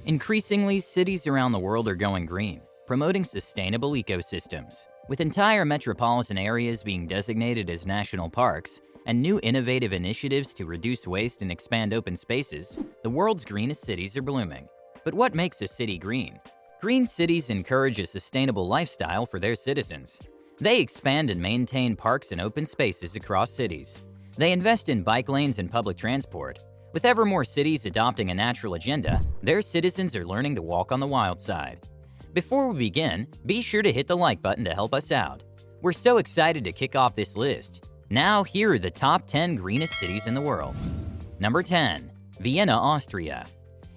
Increasingly, cities around the world are going green, promoting sustainable ecosystems. With entire metropolitan areas being designated as national parks and new innovative initiatives to reduce waste and expand open spaces, the world's greenest cities are blooming. But what makes a city green? Green cities encourage a sustainable lifestyle for their citizens. They expand and maintain parks and open spaces across cities. They invest in bike lanes and public transport. With ever more cities adopting a natural agenda, their citizens are learning to walk on the wild side. Before we begin, be sure to hit the like button to help us out. We're so excited to kick off this list. Now, here are the top 10 greenest cities in the world. Number 10. Vienna, Austria.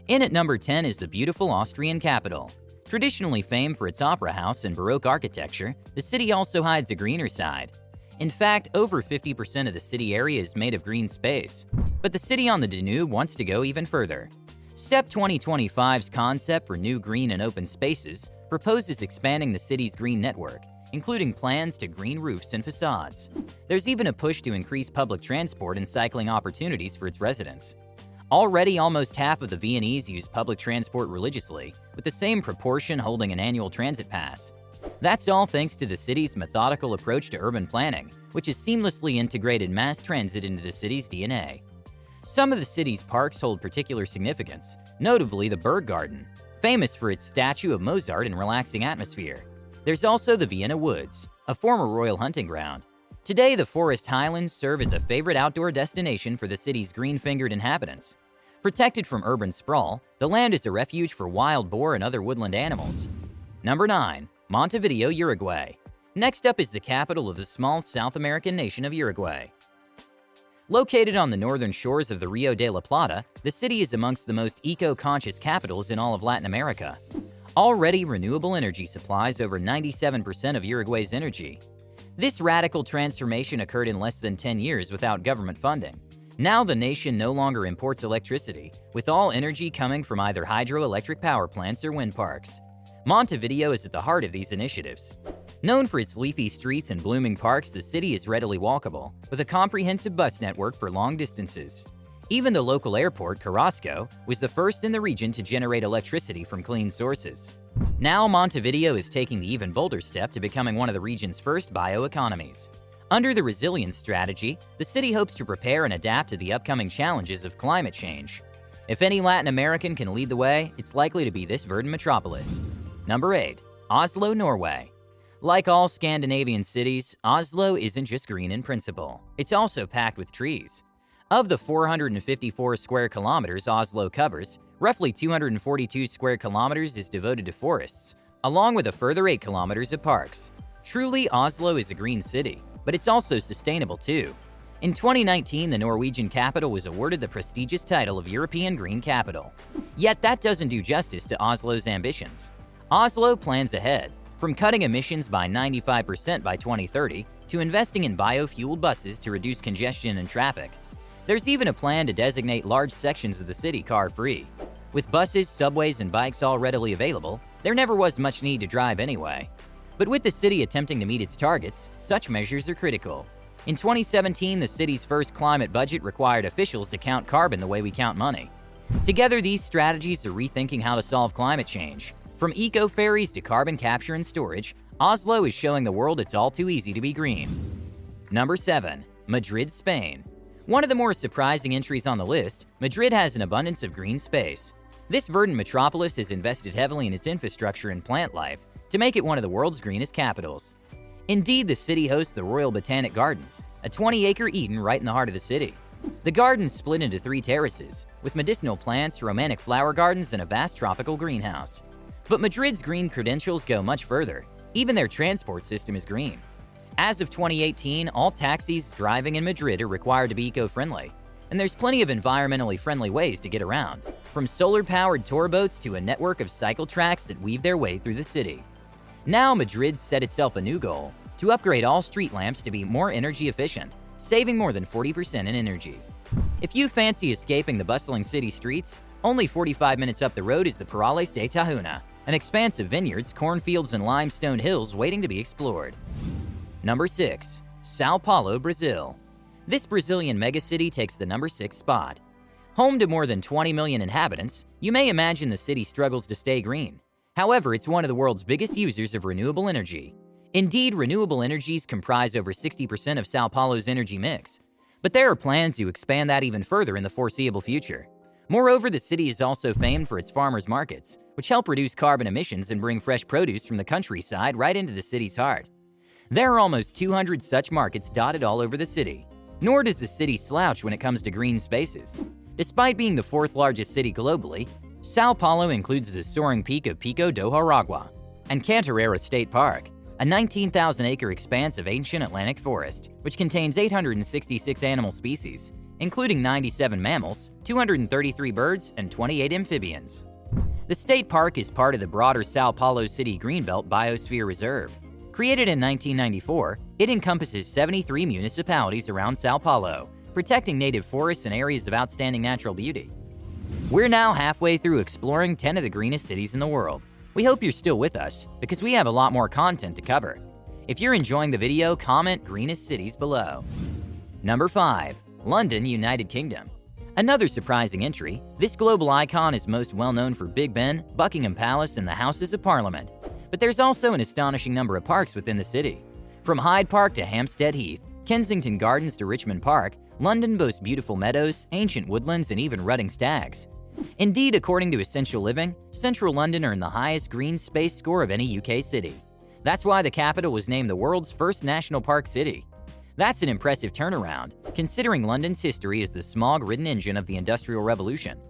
In at number 10 is the beautiful Austrian capital. Traditionally famed for its opera house and Baroque architecture, the city also hides a greener side. In fact, over 50% of the city area is made of green space. But the city on the Danube wants to go even further. STEP 2025's concept for new green and open spaces proposes expanding the city's green network, including plans to green roofs and facades. There's even a push to increase public transport and cycling opportunities for its residents. Already, almost half of the Viennese use public transport religiously, with the same proportion holding an annual transit pass. That's all thanks to the city's methodical approach to urban planning, which has seamlessly integrated mass transit into the city's DNA. Some of the city's parks hold particular significance, notably the Berg Garden, famous for its statue of Mozart and relaxing atmosphere. There's also the Vienna Woods, a former royal hunting ground. Today, the forest highlands serve as a favorite outdoor destination for the city's green-fingered inhabitants. Protected from urban sprawl, the land is a refuge for wild boar and other woodland animals. Number 9. Montevideo, Uruguay. Next up is the capital of the small South American nation of Uruguay. Located on the northern shores of the Rio de la Plata, the city is amongst the most eco-conscious capitals in all of Latin America. Already, renewable energy supplies over 97% of Uruguay's energy. This radical transformation occurred in less than 10 years without government funding. Now the nation no longer imports electricity, with all energy coming from either hydroelectric power plants or wind parks. Montevideo is at the heart of these initiatives. Known for its leafy streets and blooming parks, the city is readily walkable, with a comprehensive bus network for long distances. Even the local airport, Carrasco, was the first in the region to generate electricity from clean sources. Now Montevideo is taking the even bolder step to becoming one of the region's first bioeconomies. Under the resilience strategy, the city hopes to prepare and adapt to the upcoming challenges of climate change. If any Latin American can lead the way, it's likely to be this verdant metropolis. Number 8. Oslo, Norway. Like all Scandinavian cities, Oslo isn't just green in principle. It's also packed with trees. Of the 454 square kilometers Oslo covers, roughly 242 square kilometers is devoted to forests, along with a further 8 kilometers of parks. Truly, Oslo is a green city, but it's also sustainable too. In 2019, the Norwegian capital was awarded the prestigious title of European Green Capital. Yet that doesn't do justice to Oslo's ambitions. Oslo plans ahead, from cutting emissions by 95% by 2030 to investing in biofueled buses to reduce congestion and traffic. There's even a plan to designate large sections of the city car-free. With buses, subways, and bikes all readily available, there never was much need to drive anyway. But with the city attempting to meet its targets, such measures are critical. In 2017, the city's first climate budget required officials to count carbon the way we count money. Together, these strategies are rethinking how to solve climate change. From eco-ferries to carbon capture and storage, Oslo is showing the world it's all too easy to be green. Number 7. Madrid, Spain. One of the more surprising entries on the list, Madrid has an abundance of green space. This verdant metropolis has invested heavily in its infrastructure and plant life to make it one of the world's greenest capitals. Indeed, the city hosts the Royal Botanic Gardens, a 20-acre Eden right in the heart of the city. The gardens split into 3 terraces, with medicinal plants, romantic flower gardens, and a vast tropical greenhouse. But Madrid's green credentials go much further. Even their transport system is green. As of 2018, all taxis driving in Madrid are required to be eco-friendly, and there's plenty of environmentally friendly ways to get around, from solar-powered tour boats to a network of cycle tracks that weave their way through the city. Now Madrid set itself a new goal, to upgrade all street lamps to be more energy efficient, saving more than 40% in energy. If you fancy escaping the bustling city streets, only 45 minutes up the road is the Perales de Tahuna, an expanse of vineyards, cornfields, and limestone hills waiting to be explored. Number 6. Sao Paulo, Brazil. This Brazilian megacity takes the number 6 spot. Home to more than 20 million inhabitants, you may imagine the city struggles to stay green. However, it's one of the world's biggest users of renewable energy. Indeed, renewable energies comprise over 60% of Sao Paulo's energy mix. But there are plans to expand that even further in the foreseeable future. Moreover, the city is also famed for its farmers' markets, which help reduce carbon emissions and bring fresh produce from the countryside right into the city's heart. There are almost 200 such markets dotted all over the city. Nor does the city slouch when it comes to green spaces. Despite being the fourth largest city globally, Sao Paulo includes the soaring peak of Pico do Aragua and Cantareira State Park, a 19,000-acre expanse of ancient Atlantic forest, which contains 866 animal species, including 97 mammals, 233 birds, and 28 amphibians. The state park is part of the broader Sao Paulo City Greenbelt Biosphere Reserve. Created in 1994, it encompasses 73 municipalities around Sao Paulo, protecting native forests and areas of outstanding natural beauty. We're now halfway through exploring 10 of the greenest cities in the world. We hope you're still with us, because we have a lot more content to cover. If you're enjoying the video, comment greenest cities below. Number 5. London, United Kingdom. Another surprising entry, this global icon is most well known for Big Ben, Buckingham Palace, and the Houses of Parliament. But there's also an astonishing number of parks within the city. From Hyde Park to Hampstead Heath, Kensington Gardens to Richmond Park, London boasts beautiful meadows, ancient woodlands, and even rutting stags. Indeed, according to Essential Living, Central London earned the highest green space score of any UK city. That's why the capital was named the world's first national park city. That's an impressive turnaround, considering London's history as the smog-ridden engine of the Industrial Revolution.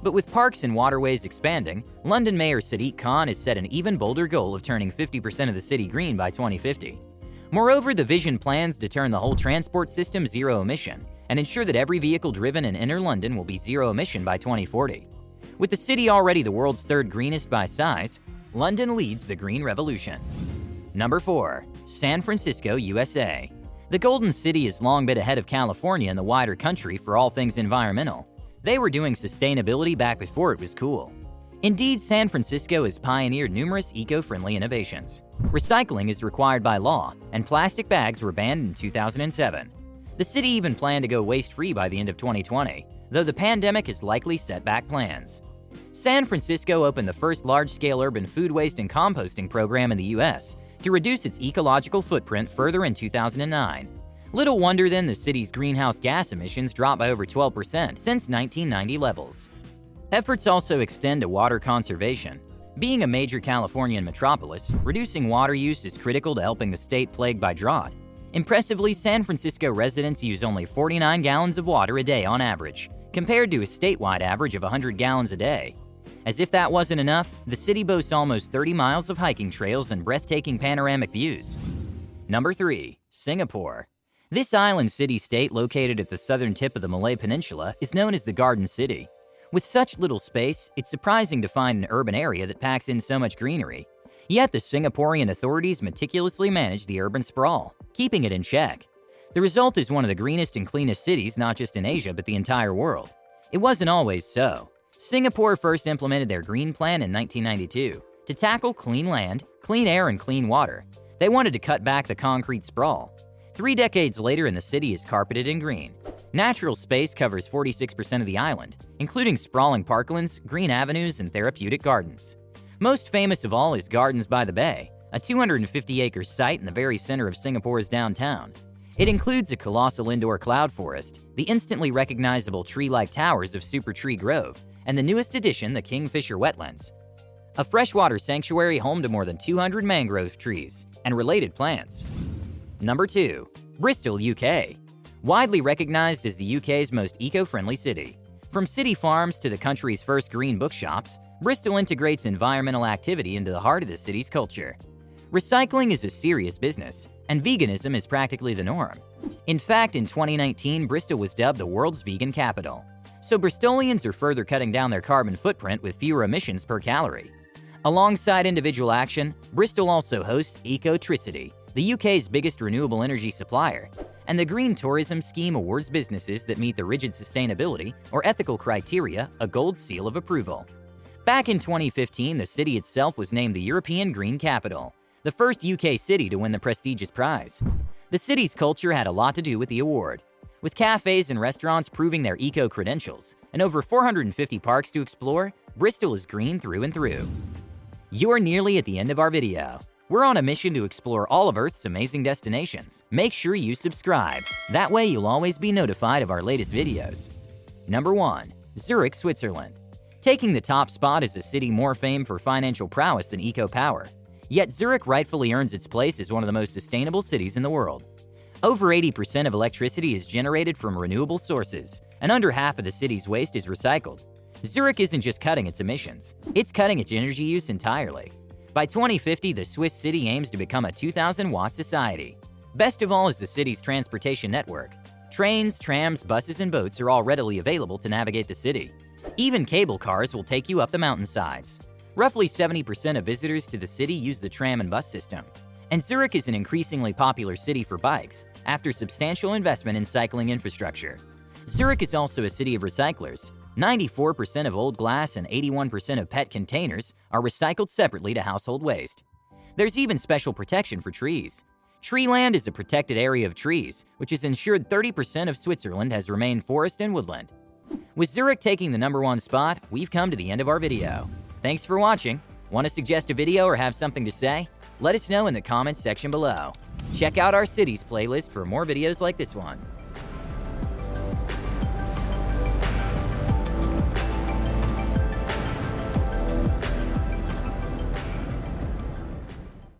But with parks and waterways expanding, London Mayor Sadiq Khan has set an even bolder goal of turning 50% of the city green by 2050. Moreover, the vision plans to turn the whole transport system zero-emission and ensure that every vehicle driven in inner London will be zero-emission by 2040. With the city already the world's third greenest by size, London leads the green revolution. Number 4. San Francisco, USA. The Golden City has long been ahead of California in the wider country for all things environmental. They were doing sustainability back before it was cool. Indeed, San Francisco has pioneered numerous eco-friendly innovations. Recycling is required by law, and plastic bags were banned in 2007. The city even planned to go waste-free by the end of 2020, though the pandemic has likely set back plans. San Francisco opened the first large-scale urban food waste and composting program in the US to reduce its ecological footprint further in 2009. Little wonder then the city's greenhouse gas emissions dropped by over 12% since 1990 levels. Efforts also extend to water conservation. Being a major Californian metropolis, reducing water use is critical to helping the state plagued by drought. Impressively, San Francisco residents use only 49 gallons of water a day on average, compared to a statewide average of 100 gallons a day. As if that wasn't enough, the city boasts almost 30 miles of hiking trails and breathtaking panoramic views. Number 3. Singapore. This island city-state located at the southern tip of the Malay Peninsula is known as the Garden City. With such little space, it's surprising to find an urban area that packs in so much greenery. Yet the Singaporean authorities meticulously manage the urban sprawl, keeping it in check. The result is one of the greenest and cleanest cities not just in Asia but the entire world. It wasn't always so. Singapore first implemented their Green Plan in 1992 to tackle clean land, clean air, and clean water. They wanted to cut back the concrete sprawl. 3 decades later and the city is carpeted in green. Natural space covers 46% of the island, including sprawling parklands, green avenues, and therapeutic gardens. Most famous of all is Gardens by the Bay, a 250-acre site in the very center of Singapore's downtown. It includes a colossal indoor cloud forest, the instantly recognizable tree-like towers of Super Tree Grove, and the newest addition, the Kingfisher Wetlands, a freshwater sanctuary home to more than 200 mangrove trees and related plants. Number 2. Bristol, UK. Widely recognized as the UK's most eco-friendly city. From city farms to the country's first green bookshops, Bristol integrates environmental activity into the heart of the city's culture. Recycling is a serious business, and veganism is practically the norm. In fact, in 2019, Bristol was dubbed the world's vegan capital. So Bristolians are further cutting down their carbon footprint with fewer emissions per calorie. Alongside individual action, Bristol also hosts Ecotricity, the UK's biggest renewable energy supplier, and the Green Tourism Scheme awards businesses that meet the rigid sustainability or ethical criteria a gold seal of approval. Back in 2015, the city itself was named the European Green Capital, the first UK city to win the prestigious prize. The city's culture had a lot to do with the award. With cafes and restaurants proving their eco-credentials and over 450 parks to explore, Bristol is green through and through. You're nearly at the end of our video. We're on a mission to explore all of Earth's amazing destinations. Make sure you subscribe. That way you'll always be notified of our latest videos. Number 1. Zurich, Switzerland. Taking the top spot is a city more famed for financial prowess than eco-power. Yet Zurich rightfully earns its place as one of the most sustainable cities in the world. Over 80% of electricity is generated from renewable sources, and under half of the city's waste is recycled. Zurich isn't just cutting its emissions, it's cutting its energy use entirely. By 2050, the Swiss city aims to become a 2,000-watt society. Best of all is the city's transportation network. Trains, trams, buses, and boats are all readily available to navigate the city. Even cable cars will take you up the mountainsides. Roughly 70% of visitors to the city use the tram and bus system. And Zurich is an increasingly popular city for bikes, after substantial investment in cycling infrastructure. Zurich is also a city of recyclers. 94% of old glass and 81% of PET containers are recycled separately to household waste. There's even special protection for trees. Treeland is a protected area of trees, which has ensured 30% of Switzerland has remained forest and woodland. With Zurich taking the number 1 spot, we've come to the end of our video. Thanks for watching. Want to suggest a video or have something to say? Let us know in the comments section below. Check out our cities playlist for more videos like this one.